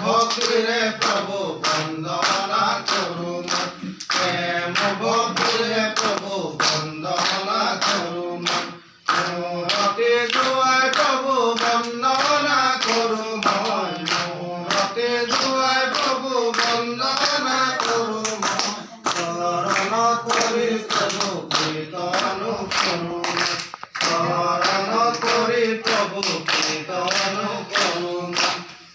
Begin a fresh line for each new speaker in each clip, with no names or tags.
ভক্তিরে প্রভু বন্দনা করুম প্রেম ভক্তিরে প্রভু বন্দনা করুম মূরতি দুয়ায় প্রভু বন্দনা করুম মূরতি দুয়ায় প্রভু বন্দনা করুম শরণ করি প্রভু কীর্তন করুম শরণ করি প্রভু কীর্তন করুম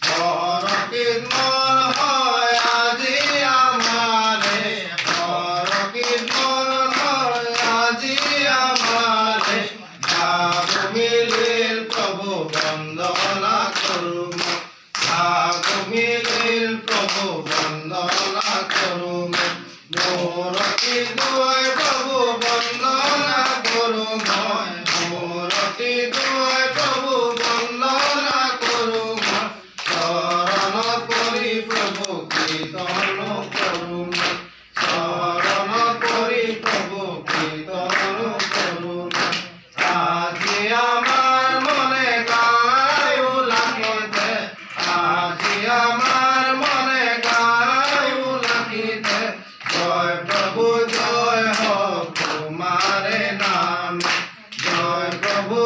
হর কীর্তন হয় আজি আমারে হর কীর্তন হয় আজি আমারে ভাগ মিলিল প্রভু বন্দনা করুম ভাগ মিলিল প্রভু বন্দনা করুম মূরতি দুয়ায় প্রভু বন্দনা করুম মূরতি দুয়ায় প্রভু বন্দনা করুম শরণ করি প্রভু কীর্তন করুম শরণ করি প্রভু কীর্তন করুম আজি আমার মনে গায়ু লাগিতে আজি আমার মনে গায়ু লাগিতে জয় প্রভু জয় হোক তোমারে নাম জয় প্রভু